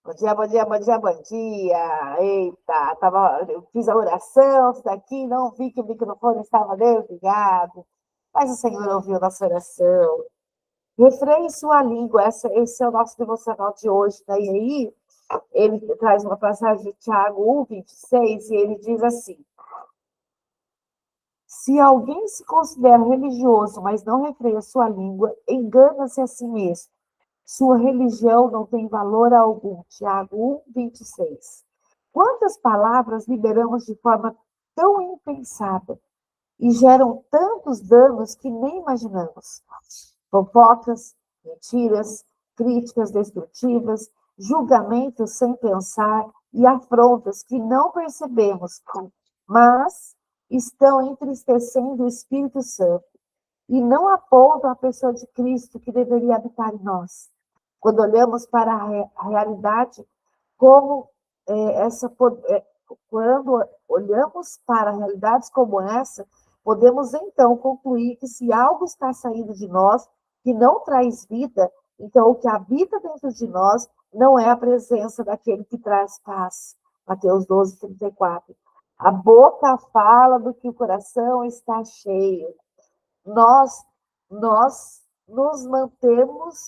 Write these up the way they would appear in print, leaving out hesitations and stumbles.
Bom dia, bom dia, bom dia, bom dia. Eita, eu fiz a oração, fiz aqui, não vi que o microfone estava desligado, mas o Senhor ouviu nossa oração. Refreie sua língua, esse é o nosso devocional de hoje. Daí aí, ele traz uma passagem de Tiago 1:26, e ele diz assim: se alguém se considera religioso, mas não refreia sua língua, engana-se a si mesmo. Sua religião não tem valor algum. Tiago 1:26. Quantas palavras liberamos de forma tão impensada e geram tantos danos que nem imaginamos? Fofocas, mentiras, críticas destrutivas, julgamentos sem pensar e afrontas que não percebemos, mas estão entristecendo o Espírito Santo e não apontam a pessoa de Cristo que deveria habitar em nós. Quando olhamos para a realidade, como essa, quando olhamos para realidades como essa, podemos então concluir que se algo está saindo de nós que não traz vida, então o que habita dentro de nós não é a presença daquele que traz paz. Mateus 12:34. A boca fala do que o coração está cheio. Nós nos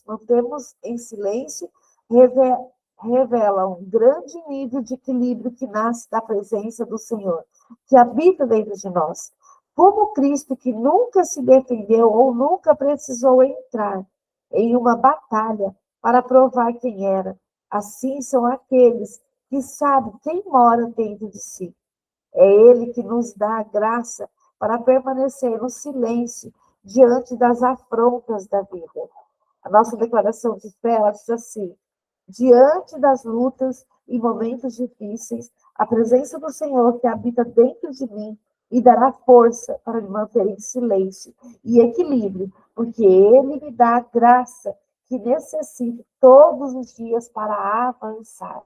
mantemos em silêncio, revela um grande nível de equilíbrio que nasce da presença do Senhor, que habita dentro de nós. Como Cristo, que nunca se defendeu ou nunca precisou entrar em uma batalha para provar quem era, assim são aqueles que sabem quem mora dentro de si. É Ele que nos dá a graça para permanecer no silêncio diante das afrontas da vida. A nossa declaração de fé, ela diz assim: diante das lutas e momentos difíceis, a presença do Senhor que habita dentro de mim me dará força para me manter em silêncio e equilíbrio, porque Ele me dá a graça que necessito todos os dias para avançar.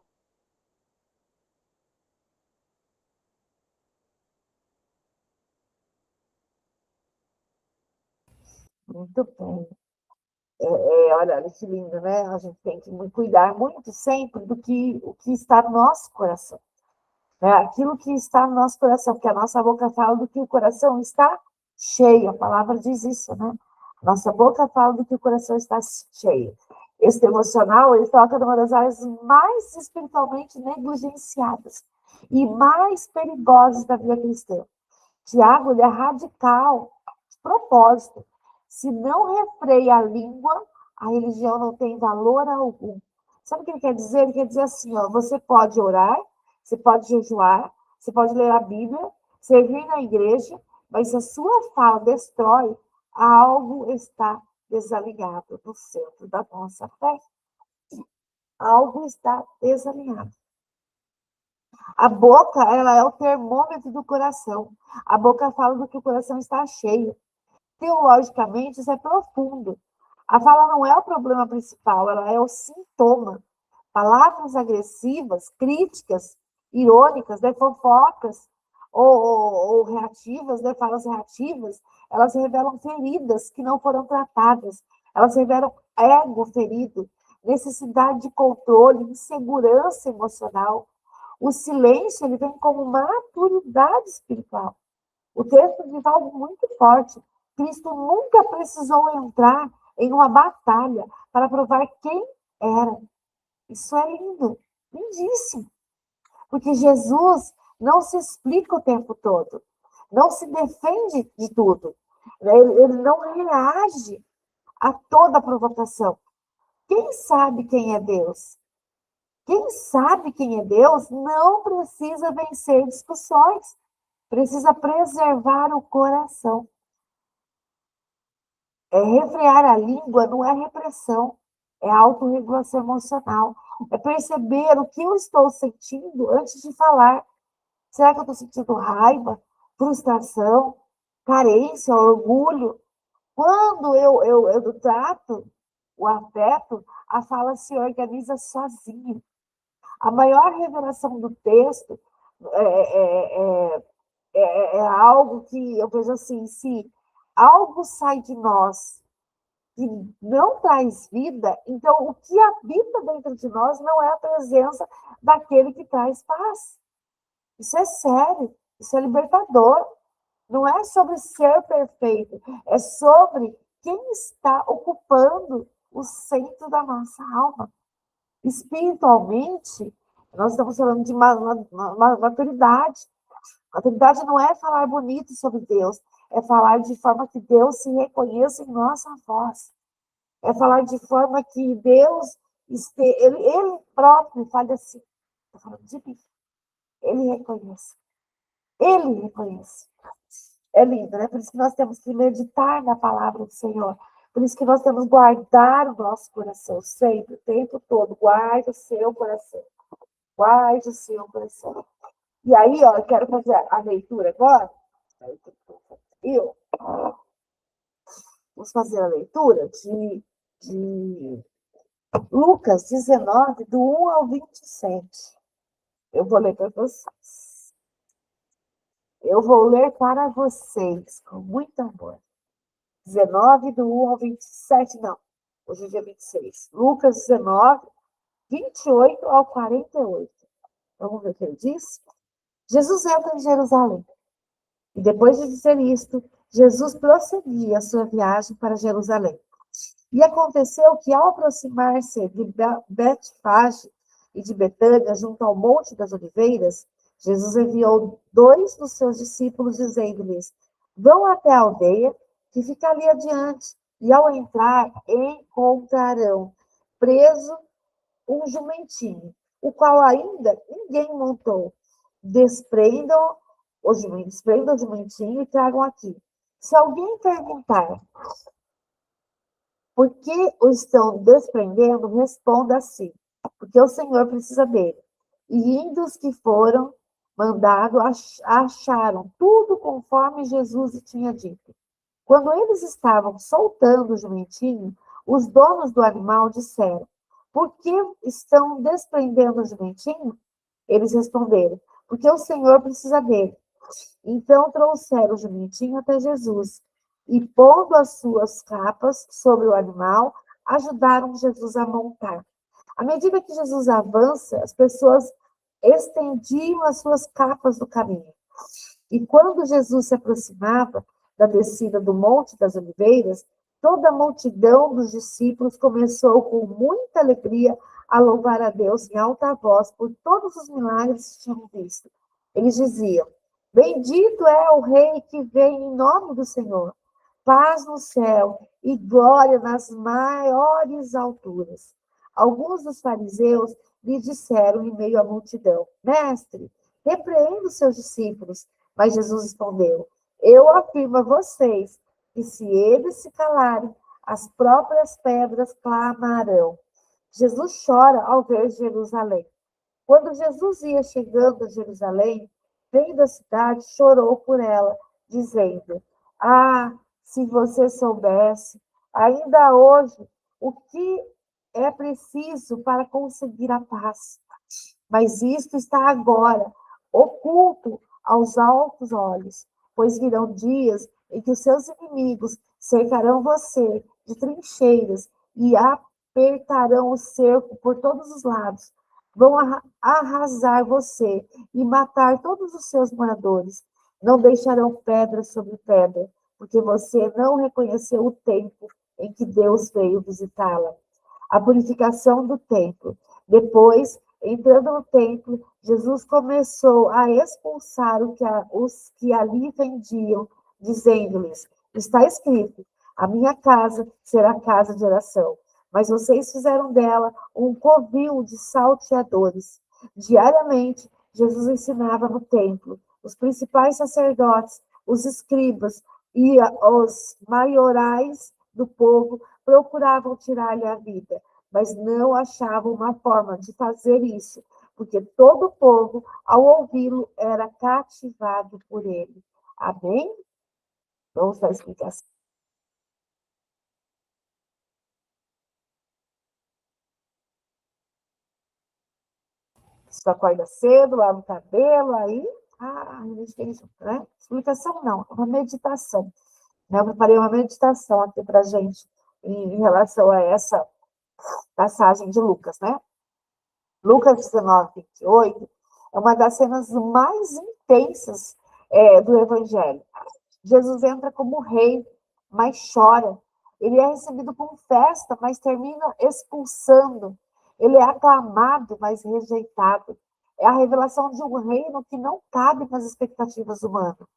Muito bem. Olha que lindo, né? A gente tem que cuidar muito sempre o que está no nosso coração. Né? Aquilo que está no nosso coração, porque a nossa boca fala do que o coração está cheio. A palavra diz isso, né? Nossa boca fala do que o coração está cheio. Esse devocional, ele toca numa das áreas mais espiritualmente negligenciadas e mais perigosas da vida cristã. Tiago, ele é radical, de propósito. Se não refreia a língua, a religião não tem valor algum. Sabe o que ele quer dizer? Ele quer dizer assim, ó, você pode orar, você pode jejuar, você pode ler a Bíblia, servir na igreja, mas se a sua fala destrói, algo está desalinhado no centro da nossa fé. Algo está desalinhado. A boca, ela é o termômetro do coração. A boca fala do que o coração está cheio. Teologicamente, isso é profundo. A fala não é o problema principal, ela é o sintoma. Palavras agressivas, críticas, irônicas, né, fofocas ou reativas, né, falas reativas, elas revelam feridas que não foram tratadas. Elas revelam ego ferido, necessidade de controle, insegurança emocional. O silêncio, ele vem como maturidade espiritual. O texto diz algo muito forte. Cristo nunca precisou entrar em uma batalha para provar quem era. Isso é lindo, lindíssimo. Porque Jesus não se explica o tempo todo, não se defende de tudo. Ele não reage a toda provocação. Quem sabe quem é Deus? Quem sabe quem é Deus não precisa vencer discussões, precisa preservar o coração. Refrear a língua não é repressão, é autorregulação emocional. É perceber o que eu estou sentindo antes de falar. Será que eu estou sentindo raiva, frustração, carência, orgulho? Quando eu trato o afeto, a fala se organiza sozinha. A maior revelação do texto é algo que eu vejo assim, se algo sai de nós que não traz vida, então o que habita dentro de nós não é a presença daquele que traz paz. Isso é sério, isso é libertador. Não é sobre ser perfeito, é sobre quem está ocupando o centro da nossa alma. Espiritualmente, nós estamos falando de maturidade. Maturidade não é falar bonito sobre Deus, é falar de forma que Deus se reconheça em nossa voz. É falar de forma que Deus, ele próprio fale assim, estou falando de mim, ele reconhece. Ele reconhece. É lindo, né? Por isso que nós temos que meditar na palavra do Senhor. Por isso que nós temos que guardar o nosso coração sempre, o tempo todo. Guarde o seu coração. Guarde o seu coração. E aí, ó, eu quero fazer a leitura agora. Eu, vamos fazer a leitura de Lucas 19, do 1 ao 27. Eu vou ler para vocês. Eu vou ler para vocês com muito amor. 19, do 1 ao 27, não. Hoje é dia 26. Lucas 19, 28 ao 48. Vamos ver o que ele diz? Jesus entra em Jerusalém. E depois de dizer isto, Jesus prosseguia a sua viagem para Jerusalém. E aconteceu que, ao aproximar-se de Betfage e de Betânia, junto ao Monte das Oliveiras, Jesus enviou 2 dos seus discípulos, dizendo-lhes: vão até a aldeia que fica ali adiante, e ao entrar encontrarão preso um jumentinho, o qual ainda ninguém montou. Desprendam o jumentinho e tragam aqui. Se alguém perguntar por que o estão desprendendo, responda assim, porque o Senhor precisa dele. E indo os que foram mandados, acharam tudo conforme Jesus tinha dito. Quando eles estavam soltando o jumentinho, os donos do animal disseram: por que estão desprendendo o jumentinho? Eles responderam: porque o Senhor precisa dele. Então trouxeram o jumentinho até Jesus e, pondo as suas capas sobre o animal, ajudaram Jesus a montar. À medida que Jesus avança, as pessoas estendiam as suas capas no caminho. E quando Jesus se aproximava da descida do Monte das Oliveiras, toda a multidão dos discípulos começou com muita alegria a louvar a Deus em alta voz por todos os milagres que tinham visto. Eles diziam: bendito é o Rei que vem em nome do Senhor. Paz no céu e glória nas maiores alturas. Alguns dos fariseus lhe disseram em meio à multidão: mestre, repreenda os seus discípulos. Mas Jesus respondeu: eu afirmo a vocês que se eles se calarem, as próprias pedras clamarão. Jesus chora ao ver Jerusalém. Quando Jesus ia chegando a Jerusalém, vendo a cidade, chorou por ela, dizendo: ah, se você soubesse, ainda hoje, o que é preciso para conseguir a paz. Mas isto está agora oculto aos altos olhos, pois virão dias em que os seus inimigos cercarão você de trincheiras e apertarão o cerco por todos os lados. Vão arrasar você e matar todos os seus moradores. Não deixarão pedra sobre pedra, porque você não reconheceu o tempo em que Deus veio visitá-la. A purificação do templo. Depois, entrando no templo, Jesus começou a expulsar os que ali vendiam, dizendo-lhes: está escrito, a minha casa será casa de oração. Mas vocês fizeram dela um covil de salteadores. Diariamente, Jesus ensinava no templo. Os principais sacerdotes, os escribas e os maiorais do povo procuravam tirar-lhe a vida, mas não achavam uma forma de fazer isso, porque todo o povo, ao ouvi-lo, era cativado por ele. Amém? Vamos dar a explicação. Você acorda cedo, lava o cabelo, aí a gente tem isso, né? Explicação não, uma meditação. Eu preparei uma meditação aqui para a gente em relação a essa passagem de Lucas, né? Lucas 19, 28, é uma das cenas mais intensas do Evangelho. Jesus entra como rei, mas chora. Ele é recebido com festa, mas termina expulsando. Ele é aclamado, mas rejeitado. É a revelação de um reino que não cabe nas expectativas humanas.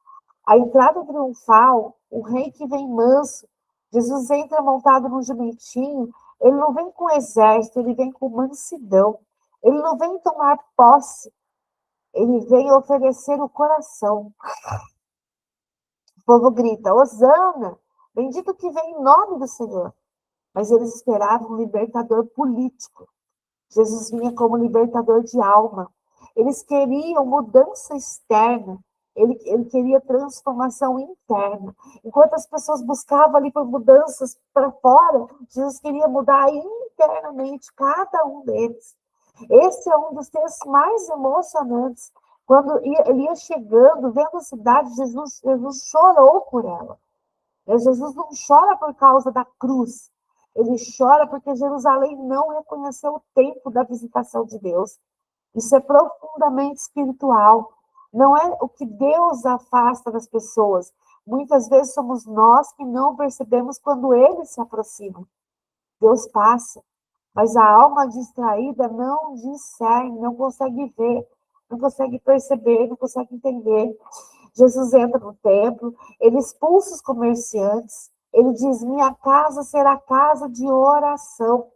A entrada triunfal, o rei que vem manso, Jesus entra montado num jumentinho, ele não vem com exército, ele vem com mansidão. Ele não vem tomar posse, ele vem oferecer o coração. O povo grita, Hosana, bendito que vem em nome do Senhor. Mas eles esperavam um libertador político. Jesus vinha como libertador de alma. Eles queriam mudança externa. Ele queria transformação interna. Enquanto as pessoas buscavam ali por mudanças para fora, Jesus queria mudar internamente cada um deles. Esse é um dos textos mais emocionantes. Quando ele ia chegando, vendo a cidade, Jesus chorou por ela. Jesus não chora por causa da cruz. Ele chora porque Jerusalém não reconheceu o tempo da visitação de Deus. Isso é profundamente espiritual. Não é o que Deus afasta das pessoas. Muitas vezes somos nós que não percebemos quando ele se aproxima. Deus passa, mas a alma distraída não discerne, não consegue ver, não consegue perceber, não consegue entender. Jesus entra no templo, ele expulsa os comerciantes, ele diz, minha casa será casa de oração.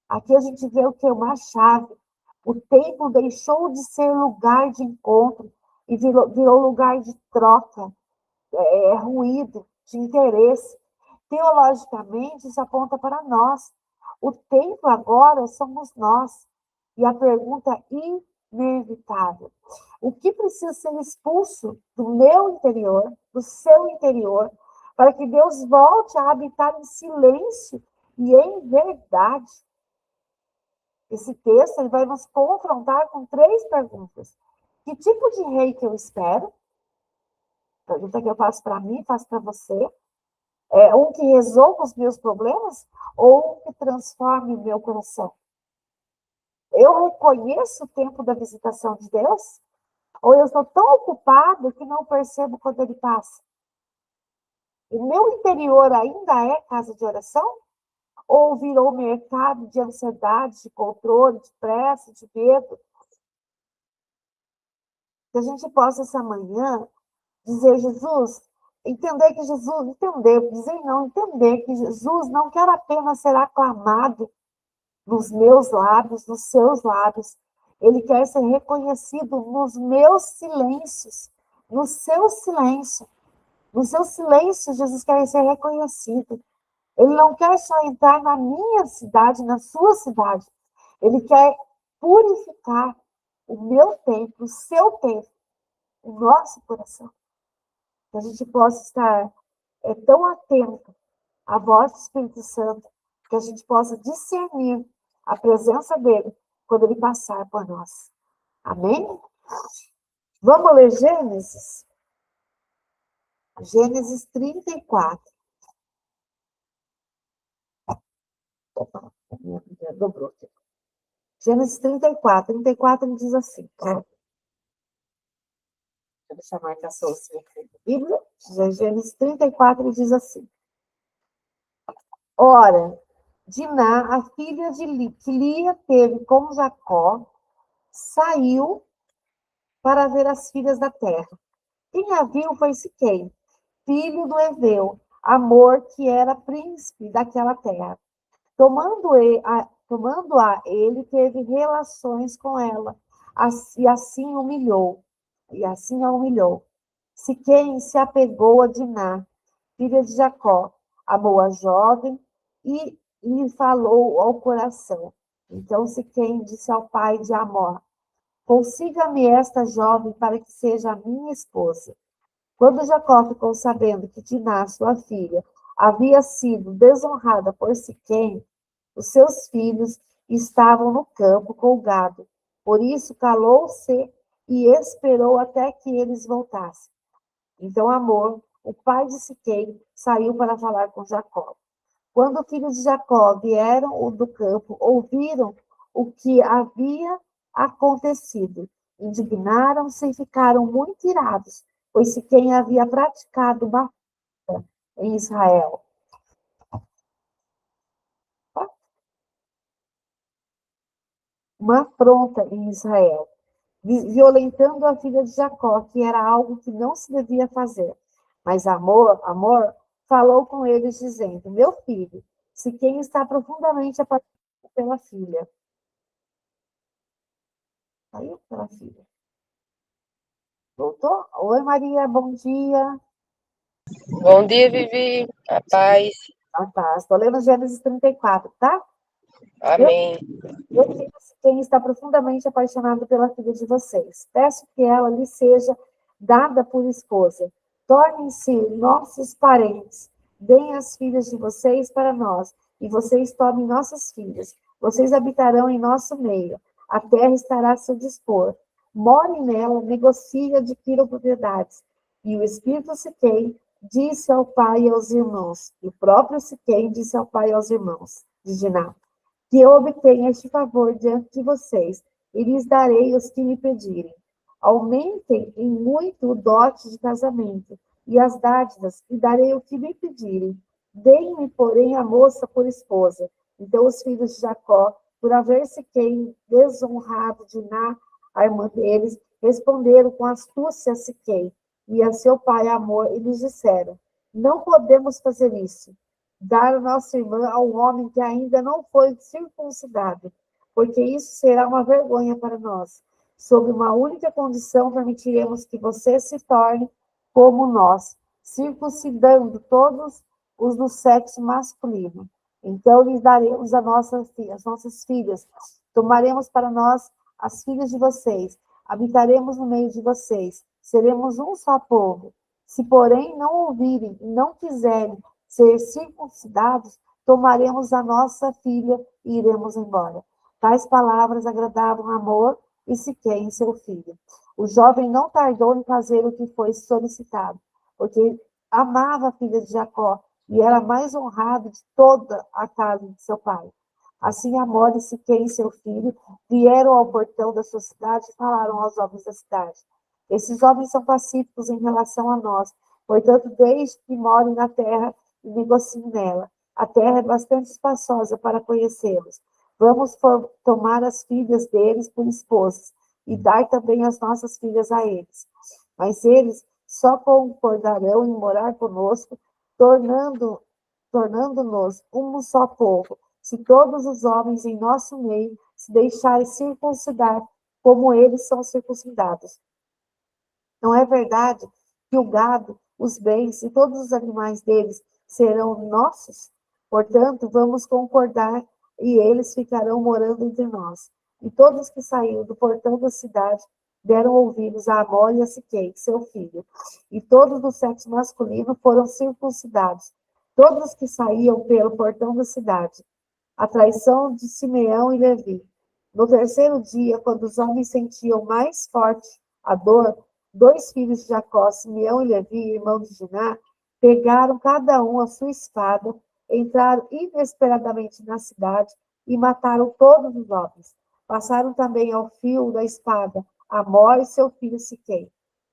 Aqui a gente vê o que? Uma chave. O templo deixou de ser lugar de encontro e virou lugar de troca, ruído, de interesse. Teologicamente, isso aponta para nós. O templo agora somos nós. E a pergunta é inevitável. O que precisa ser expulso do meu interior, do seu interior, para que Deus volte a habitar em silêncio e em verdade? Esse texto ele vai nos confrontar com 3 perguntas. Que tipo de rei que eu espero? Pergunta que eu faço para mim, faço para você. Um que resolva os meus problemas ou um que transforme o meu coração? Eu reconheço o tempo da visitação de Deus? Ou eu estou tão ocupado que não percebo quando ele passa? O meu interior ainda é casa de oração? Ou virou mercado de ansiedade, de controle, de pressa, de medo? Que a gente possa, essa manhã, dizer, Jesus, entender que Jesus não quer apenas ser aclamado nos meus lábios, nos seus lábios. Ele quer ser reconhecido nos meus silêncios, no seu silêncio. No seu silêncio, Jesus quer ser reconhecido. Ele não quer só entrar na minha cidade, na sua cidade. Ele quer purificar o meu templo, o seu templo, o nosso coração. Que a gente possa estar tão atento à voz do Espírito Santo, que a gente possa discernir a presença dele quando ele passar por nós. Amém? Vamos ler Gênesis? Gênesis 34. Opa, minha Bíblia dobrou aqui. Gênesis 34. 34 diz assim. Deixa eu chamar a sua Bíblia. Gênesis 34 diz assim. Ora, Diná, a filha que Lia teve com Jacó, saiu para ver as filhas da terra. Quem a viu foi Siquém, filho do Eveu, Amor, que era príncipe daquela terra. Tomando-a, ele teve relações com ela, e assim humilhou. E assim a humilhou. Siquém se apegou a Diná, filha de Jacó, amou a jovem e lhe falou ao coração. Então Siquém disse ao pai de Amor, consiga-me esta jovem para que seja a minha esposa. Quando Jacó ficou sabendo que Diná, sua filha, havia sido desonrada por Siquém, os seus filhos estavam no campo com o gado. Por isso calou-se e esperou até que eles voltassem. Então Amor, o pai de Siquém, saiu para falar com Jacó. Quando os filhos de Jacó vieram do campo, ouviram o que havia acontecido. Indignaram-se e ficaram muito irados, pois Siquém havia praticado uma afronta em Israel. Uma afronta em Israel, violentando a filha de Jacó, que era algo que não se devia fazer. Mas Amor falou com eles, dizendo: Meu filho, Siquém está profundamente apaixonado pela filha. Saiu pela filha. Voltou? Oi, Maria, bom dia. Bom dia, Vivi. A paz. Ah, tá. Estou lendo Gênesis 34, tá? Meu, Amém. meu filho, quem está profundamente apaixonado pela filha de vocês. Peço que ela lhe seja dada por esposa. Tornem-se nossos parentes. Deem as filhas de vocês para nós, e vocês tomem nossas filhas. Vocês habitarão em nosso meio. A terra estará a seu dispor. Morem nela, negociem e adquiram propriedades. E o espírito Siquém disse ao pai e aos irmãos, e o próprio Siquém disse ao pai e aos irmãos de Diná, que eu obtenha este favor diante de vocês, e lhes darei os que me pedirem. Aumentem em muito o dote de casamento e as dádivas, e darei o que me pedirem. Deem-me, porém, a moça por esposa. Então os filhos de Jacó, por haver Siquém desonrado Diná, a irmã deles, responderam com astúcia a Siquém e a seu pai Amor, e lhes disseram: Não podemos fazer isso, dar a nossa irmã a um homem que ainda não foi circuncidado, porque isso será uma vergonha para nós. Sob uma única condição, permitiremos que você se torne como nós, circuncidando todos os do sexo masculino. Então lhes daremos as nossas filhas, tomaremos para nós as filhas de vocês, habitaremos no meio de vocês, seremos um só povo. Se, porém, não ouvirem e não quiserem ser circuncidados, tomaremos a nossa filha e iremos embora. Tais palavras agradavam Amor e Siquém, seu filho. O jovem não tardou em fazer o que foi solicitado, porque amava a filha de Jacó e era mais honrado de toda a casa de seu pai. Assim Amor e Siquém, seu filho, vieram ao portão da sua cidade e falaram aos homens da cidade: Esses homens são pacíficos em relação a nós, portanto, desde que morem na terra e negociem nela. A terra é bastante espaçosa para conhecê-los. Vamos tomar as filhas deles por esposas e dar também as nossas filhas a eles. Mas eles só concordarão em morar conosco, tornando-nos um só povo, se todos os homens em nosso meio se deixarem circuncidar, como eles são circuncidados. Não é verdade que o gado, os bens e todos os animais deles serão nossos? Portanto, vamos concordar e eles ficarão morando entre nós. E todos que saíram do portão da cidade deram ouvidos a Amor e a Siquém, seu filho. E todos do sexo masculino foram circuncidados. Todos que saíam pelo portão da cidade. A traição de Simeão e Levi. No terceiro dia, quando os homens sentiam mais forte a dor, dois filhos de Jacó, Simeão e Levi, irmão de Diná, pegaram cada um a sua espada, entraram inesperadamente na cidade e mataram todos os homens. Passaram também ao fio da espada Amor e seu filho Siquém.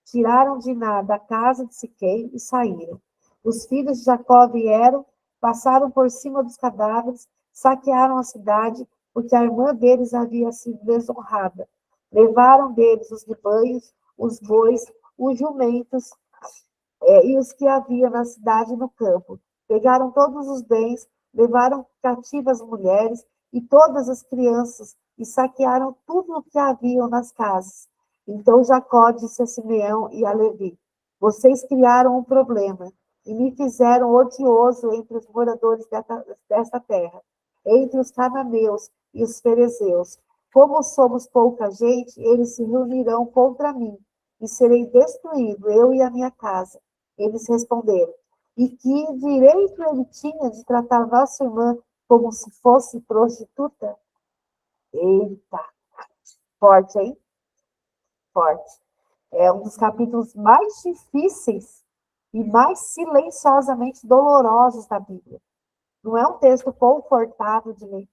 Tiraram Diná da casa de Siquém e saíram. Os filhos de Jacó vieram, passaram por cima dos cadáveres, saquearam a cidade, porque a irmã deles havia sido desonrada. Levaram deles os rebanhos, os bois, os jumentos e os que havia na cidade e no campo. Pegaram todos os bens, levaram cativas as mulheres e todas as crianças e saquearam tudo o que haviam nas casas. Então Jacó disse a Simeão e a Levi: Vocês criaram um problema e me fizeram odioso entre os moradores desta terra, entre os cananeus e os ferezeus. Como somos pouca gente, eles se reunirão contra mim e serei destruído, eu e a minha casa. Eles responderam: E que direito ele tinha de tratar nossa irmã como se fosse prostituta? Eita, forte, hein? Forte. É um dos capítulos mais difíceis e mais silenciosamente dolorosos da Bíblia. Não é um texto confortável de ler.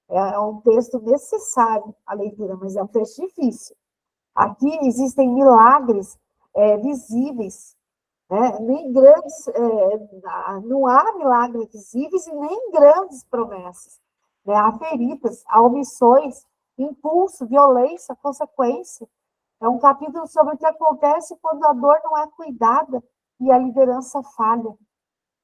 É um texto necessário a leitura, mas é um texto difícil. Aqui existem milagres visíveis, né? Nem grandes, não há milagres visíveis e nem grandes promessas. Né? Há feridas, há omissões, impulso, violência, consequência. É um capítulo sobre o que acontece quando a dor não é cuidada e a liderança falha.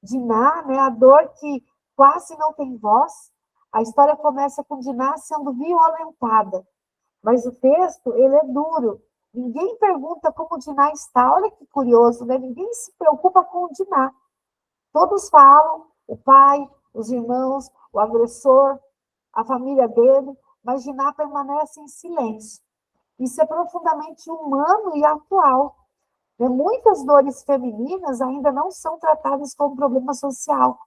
Diná, né, a dor que quase não tem voz. A história começa com Diná sendo violentada, mas o texto, ele é duro. Ninguém pergunta como o Diná está. Olha que curioso, né? Ninguém se preocupa com o Diná. Todos falam, o pai, os irmãos, o agressor, a família dele, mas Diná permanece em silêncio. Isso é profundamente humano e atual. Muitas dores femininas ainda não são tratadas como problema social,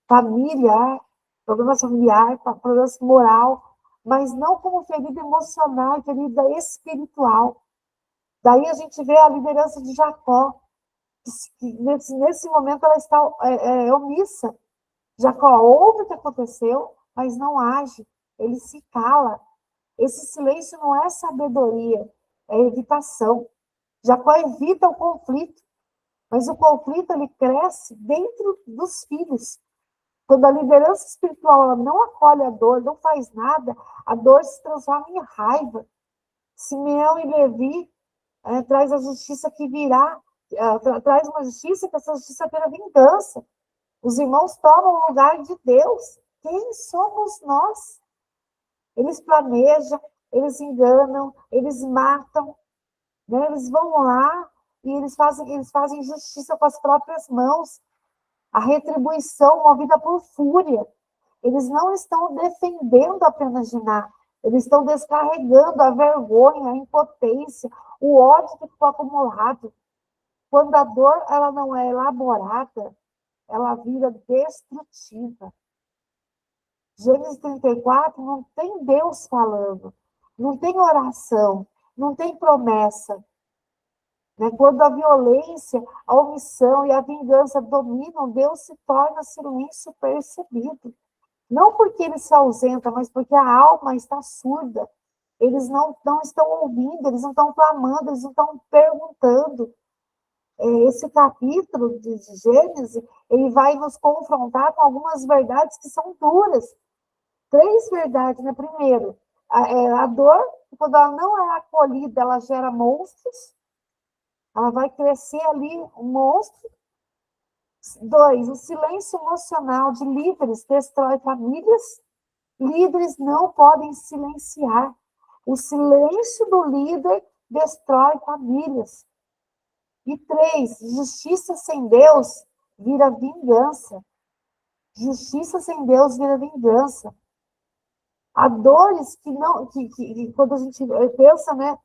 familiar, problema familiar, problema moral, mas não como ferida emocional, ferida espiritual. Daí a gente vê a liderança de Jacó, que nesse momento ela está omissa. Jacó ouve o que aconteceu, mas não age, ele se cala. Esse silêncio não é sabedoria, é evitação. Jacó evita o conflito, mas o conflito ele cresce dentro dos filhos. Quando a liderança espiritual ela não acolhe a dor, não faz nada, a dor se transforma em raiva. Simeão e Levi traz a justiça que virá, traz uma justiça que essa justiça terá vingança. Os irmãos tomam o lugar de Deus. Quem somos nós? Eles planejam, eles enganam, eles matam, né? Eles vão lá e eles fazem justiça com as próprias mãos. A retribuição movida por fúria. Eles não estão defendendo apenas Diná, eles estão descarregando a vergonha, a impotência, o ódio que ficou acumulado. Quando a dor ela não é elaborada, ela vira destrutiva. Gênesis 34 não tem Deus falando, não tem oração, não tem promessa. Né? Quando a violência, a omissão e a vingança dominam, Deus se torna silêncio percebido. Não porque ele se ausenta, mas porque a alma está surda. Eles não estão ouvindo, eles não estão clamando, eles não estão perguntando. Esse capítulo de Gênesis, ele vai nos confrontar com algumas verdades que são duras. 3 verdades, né? Primeiro, a dor, quando ela não é acolhida, ela gera monstros. Ela vai crescer ali, um monstro. 2, o silêncio emocional de líderes destrói famílias. Líderes não podem silenciar. O silêncio do líder destrói famílias. E 3, justiça sem Deus vira vingança. Justiça sem Deus vira vingança. Há dores que não, que quando a gente pensa, né,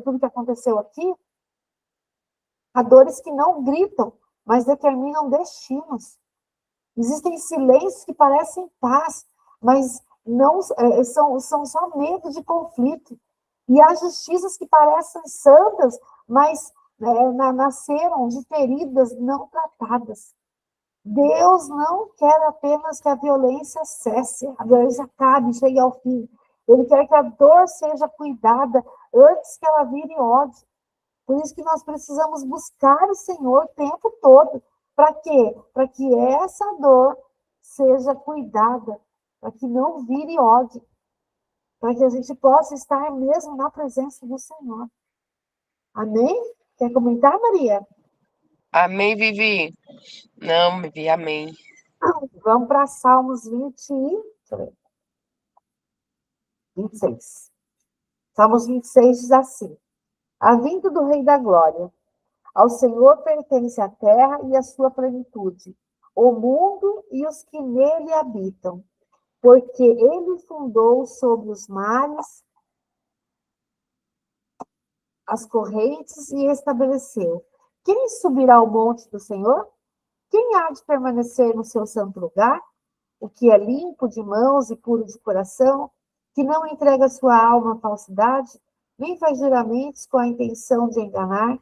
tudo que aconteceu aqui, há dores que não gritam, mas determinam destinos. Existem silêncios que parecem paz, mas não são só medo de conflito. E há justiças que parecem santas, mas nasceram de feridas não tratadas. Deus não quer apenas que a violência cesse, a violência acabe, chegue ao fim. Ele quer que a dor seja cuidada antes que ela vire ódio. Por isso que nós precisamos buscar o Senhor o tempo todo. Para quê? Para que essa dor seja cuidada, para que não vire ódio, para que a gente possa estar mesmo na presença do Senhor. Amém? Quer comentar, Maria? Amém, Vivi. Não, Vivi, amém. Vamos para Salmos 26. Salmos 26 diz assim: A vinda do Rei da Glória. Ao Senhor pertence a terra e a sua plenitude, o mundo e os que nele habitam, porque ele fundou sobre os mares as correntes e estabeleceu. Quem subirá ao monte do Senhor? Quem há de permanecer no seu santo lugar? O que é limpo de mãos e puro de coração, que não entrega sua alma à falsidade, nem faz juramentos com a intenção de enganar,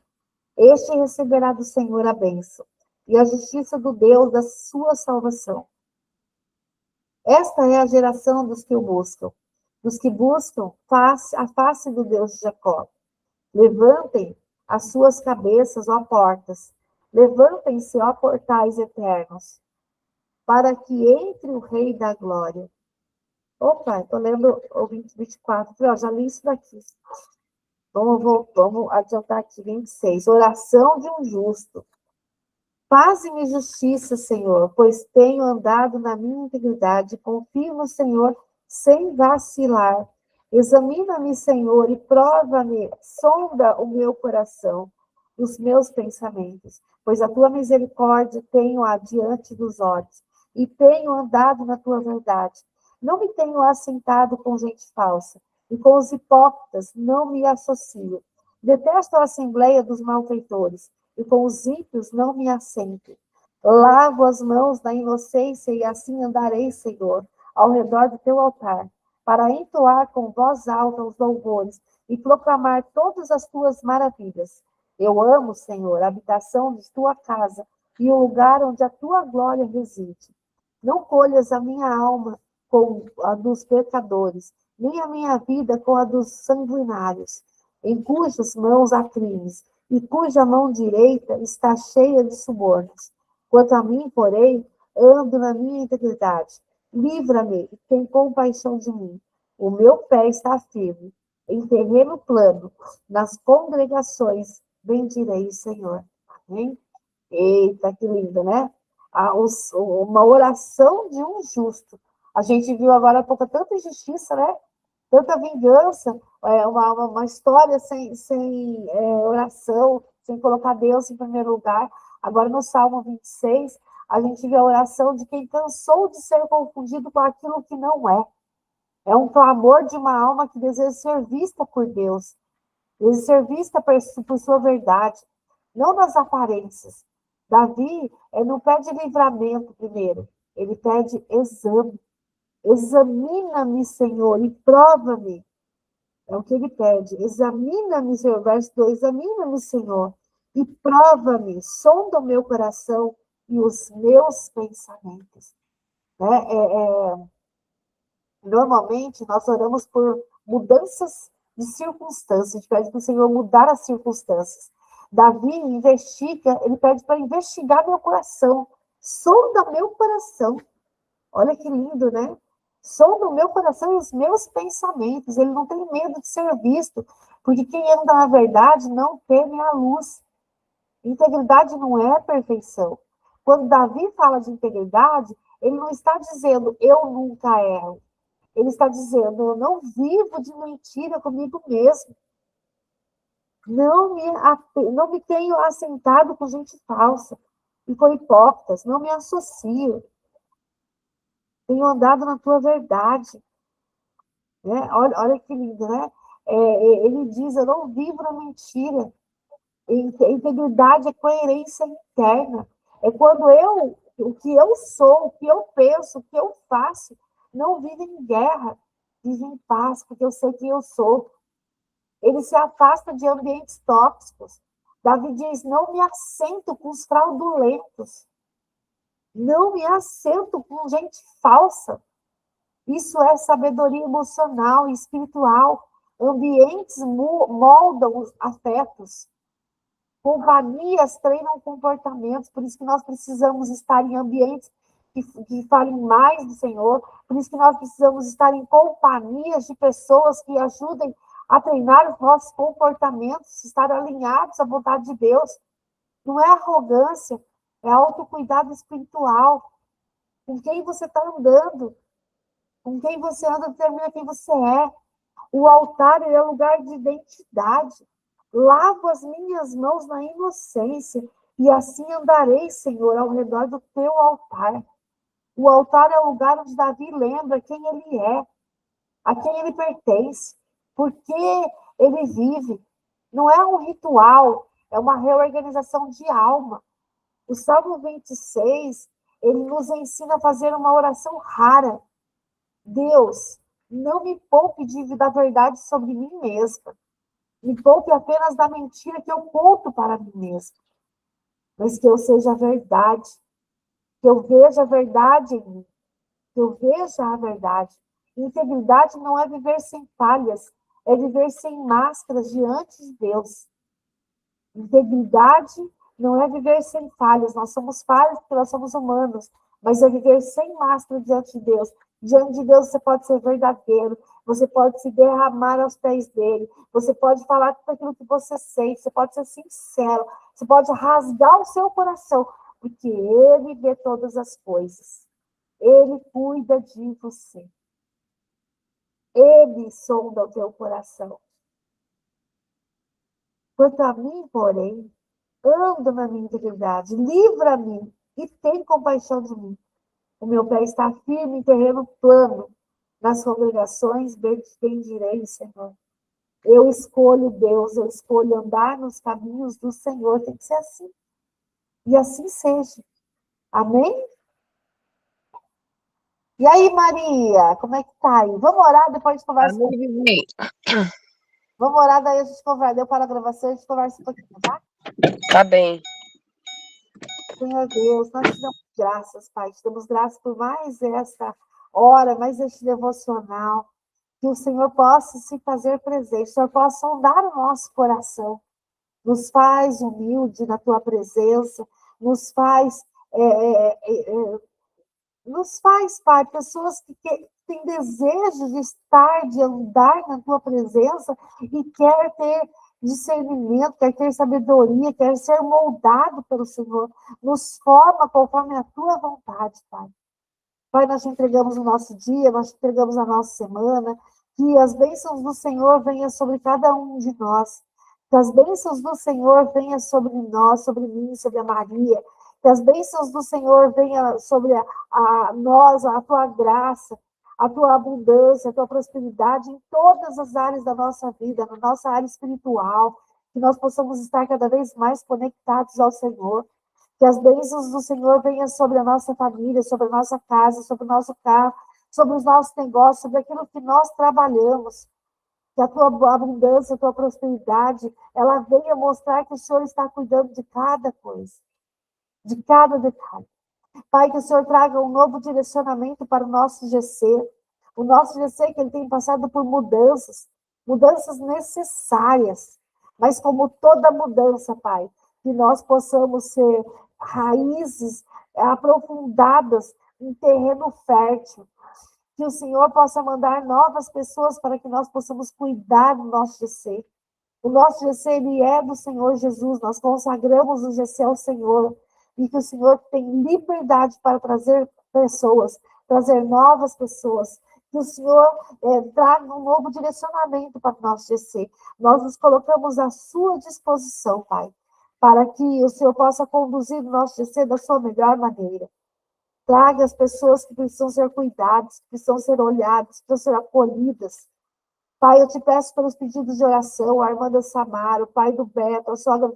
este receberá do Senhor a bênção e a justiça do Deus da sua salvação. Esta é a geração dos que o buscam, dos que buscam a face do Deus de Jacó. Levantem as suas cabeças, ó portas, levantem-se, ó portais eternos, para que entre o Rei da Glória. Opa, estou lendo o 24, já li isso daqui. Vamos adiantar aqui, 26. Oração de um justo. Faze-me justiça, Senhor, pois tenho andado na minha integridade, confio no Senhor sem vacilar. Examina-me, Senhor, e prova-me, sonda o meu coração, os meus pensamentos, pois a tua misericórdia tenho adiante dos olhos, e tenho andado na tua verdade. Não me tenho assentado com gente falsa, e com os hipócritas não me associo. Detesto a assembleia dos malfeitores, e com os ímpios não me assento. Lavo as mãos na inocência, e assim andarei, Senhor, ao redor do teu altar, para entoar com voz alta os louvores e proclamar todas as tuas maravilhas. Eu amo, Senhor, a habitação de tua casa e o lugar onde a tua glória reside. Não colhas a minha alma com a dos pecadores, nem a minha vida com a dos sanguinários, em cujas mãos há crimes, e cuja mão direita está cheia de subornos. Quanto a mim, porém, ando na minha integridade. Livra-me e tem compaixão de mim. O meu pé está firme, em terreno plano, nas congregações, bendirei o Senhor. Amém? Eita, que lindo, né? Uma oração de um justo. A gente viu agora há pouco tanta injustiça, né? Tanta vingança, uma história sem oração, sem colocar Deus em primeiro lugar. Agora, no Salmo 26, a gente vê a oração de quem cansou de ser confundido com aquilo que não é. É um clamor de uma alma que deseja ser vista por Deus, deseja ser vista por sua verdade, não nas aparências. Davi não pede livramento primeiro, ele pede exame. Examina-me, Senhor, e prova-me. É o que ele pede. Examina-me, Senhor. Verso 2. Examina-me, Senhor, e prova-me. Sonda o meu coração e os meus pensamentos. Normalmente, nós oramos por mudanças de circunstâncias. A gente pede para o Senhor mudar as circunstâncias. Davi investiga, ele pede para investigar meu coração. Sonda meu coração. Olha que lindo, né? Sonda o meu coração e os meus pensamentos. Ele não tem medo de ser visto, porque quem anda na verdade não teme a luz. Integridade não é perfeição. Quando Davi fala de integridade, ele não está dizendo eu nunca erro. Ele está dizendo eu não vivo de mentira comigo mesmo. Não me tenho assentado com gente falsa e com hipócritas. Não me associo. Tenho andado na tua verdade. Né? Olha que lindo, né? Ele diz, eu não vivo na mentira. Integridade é coerência interna. É quando o que eu sou, o que eu penso, o que eu faço, não vive em guerra, vive em paz, porque eu sei quem eu sou. Ele se afasta de ambientes tóxicos. Davi diz, não me assento com os fraudulentos. Não me assento com gente falsa. Isso é sabedoria emocional e espiritual. Ambientes moldam os afetos. Companhias treinam comportamentos. Por isso que nós precisamos estar em ambientes que falem mais do Senhor. Por isso que nós precisamos estar em companhias de pessoas que ajudem a treinar os nossos comportamentos, estar alinhados à vontade de Deus. Não é arrogância, é autocuidado espiritual. Com quem você está andando? Com quem você anda determina quem você é. O altar é lugar de identidade. Lavo as minhas mãos na inocência e assim andarei, Senhor, ao redor do teu altar. O altar é o lugar onde Davi lembra quem ele é, a quem ele pertence, por que ele vive. Não é um ritual, é uma reorganização de alma. O Salmo 26, ele nos ensina a fazer uma oração rara. Deus, não me poupe da verdade sobre mim mesma. Me poupe apenas da mentira que eu conto para mim mesma. Mas que eu seja a verdade. Que eu veja a verdade em mim. que eu veja a verdade. Integridade não é viver sem falhas, é viver sem máscaras diante de Deus. Integridade não é viver sem falhas, nós somos falhos porque nós somos humanos, mas é viver sem máscara diante de Deus. Diante de Deus você pode ser verdadeiro, você pode se derramar aos pés dele, você pode falar tudo aquilo que você sente, você pode ser sincero, você pode rasgar o seu coração, porque ele vê todas as coisas. Ele cuida de você. Ele sonda o teu coração. Quanto a mim, porém, ando na minha integridade, livra-me e tem compaixão de mim. O meu pé está firme em terreno plano, nas congregações bendirei o Senhor. Eu escolho Deus, eu escolho andar nos caminhos do Senhor, tem que ser assim. E assim seja. Amém? E aí, Maria, como é que tá aí? Vamos orar, depois a gente conversa. Amém. Vamos orar, daí a gente conversa. Deu para a gravação, a gente conversa um pouquinho, tá? Tá bem. Senhor Deus, nós te damos graças, Pai. Te damos graças por mais essa hora, mais este devocional. Que o Senhor possa se fazer presente, o Senhor possa sondar o nosso coração. Nos faz humilde na tua presença, nos faz, Pai, pessoas que têm desejo de estar, de andar na tua presença e quer ter discernimento, quer ter sabedoria, quer ser moldado pelo Senhor. Nos forma conforme a tua vontade, Pai. Pai, nós te entregamos o nosso dia, nós te entregamos a nossa semana, que as bênçãos do Senhor venham sobre cada um de nós, que as bênçãos do Senhor venham sobre nós, sobre mim, sobre a Maria, que as bênçãos do Senhor venham sobre nós, a tua graça, a tua abundância, a tua prosperidade em todas as áreas da nossa vida, na nossa área espiritual, que nós possamos estar cada vez mais conectados ao Senhor. Que as bênçãos do Senhor venham sobre a nossa família, sobre a nossa casa, sobre o nosso carro, sobre os nossos negócios, sobre aquilo que nós trabalhamos. Que a tua abundância, a tua prosperidade, ela venha mostrar que o Senhor está cuidando de cada coisa, de cada detalhe. Pai, que o Senhor traga um novo direcionamento para o nosso GC. O nosso GC que ele tem passado por mudanças necessárias. Mas como toda mudança, Pai, que nós possamos ser raízes aprofundadas em terreno fértil. Que o Senhor possa mandar novas pessoas para que nós possamos cuidar do nosso GC. O nosso GC, ele é do Senhor Jesus. Nós consagramos o GC ao Senhor. E que o Senhor tem liberdade para trazer pessoas, trazer novas pessoas. Que o Senhor traga um novo direcionamento para o nosso GC. Nós nos colocamos à sua disposição, Pai, para que o Senhor possa conduzir o nosso GC da sua melhor maneira. Traga as pessoas que precisam ser cuidadas, que precisam ser olhadas, que precisam ser acolhidas. Pai, eu te peço pelos pedidos de oração, a irmã da Samara, o pai do Beto, a sogra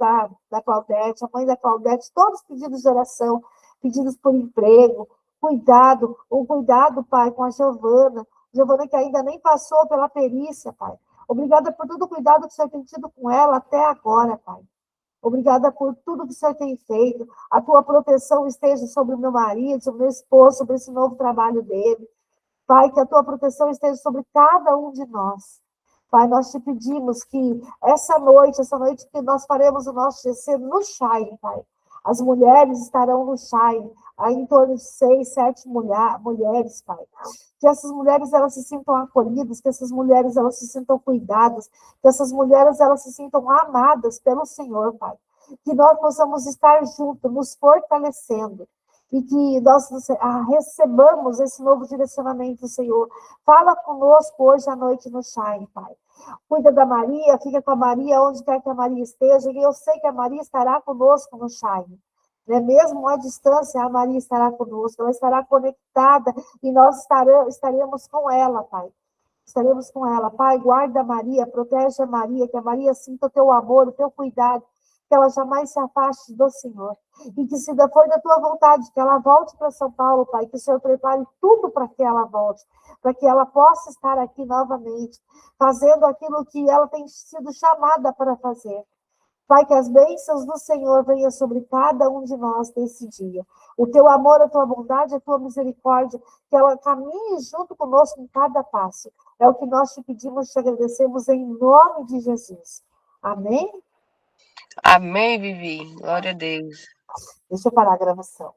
da Claudete, a mãe da Claudete, todos os pedidos de oração, pedidos por emprego, cuidado, Pai, com a Giovana que ainda nem passou pela perícia, Pai. Obrigada por todo o cuidado que o Senhor tem tido com ela até agora, Pai. Obrigada por tudo que o Senhor tem feito. A tua proteção esteja sobre o meu marido, sobre o meu esposo, sobre esse novo trabalho dele. Pai, que a tua proteção esteja sobre cada um de nós. Pai, nós te pedimos que essa noite que nós faremos o nosso GC no Shine, Pai. As mulheres estarão no Shine, aí em torno de 6, 7 mulheres, Pai. Que essas mulheres, elas se sintam acolhidas, que essas mulheres, elas se sintam cuidadas, que essas mulheres, elas se sintam amadas pelo Senhor, Pai. Que nós possamos estar juntos, nos fortalecendo, e que nós recebamos esse novo direcionamento, Senhor. Fala conosco hoje à noite no Shine, Pai. Cuida da Maria, fica com a Maria onde quer que a Maria esteja, e eu sei que a Maria estará conosco no Shine. Né? Mesmo à distância, a Maria estará conosco, ela estará conectada, e nós estaremos com ela, Pai. Estaremos com ela. Pai, guarda a Maria, protege a Maria, que a Maria sinta o teu amor, o teu cuidado, que ela jamais se afaste do Senhor. E que se for da tua vontade, que ela volte para São Paulo, Pai, que o Senhor prepare tudo para que ela volte, para que ela possa estar aqui novamente, fazendo aquilo que ela tem sido chamada para fazer. Pai, que as bênçãos do Senhor venham sobre cada um de nós nesse dia. O teu amor, a tua bondade, a tua misericórdia, que ela caminhe junto conosco em cada passo. É o que nós te pedimos, te agradecemos em nome de Jesus. Amém? Amém, Vivi. Glória a Deus. Deixa eu parar a gravação.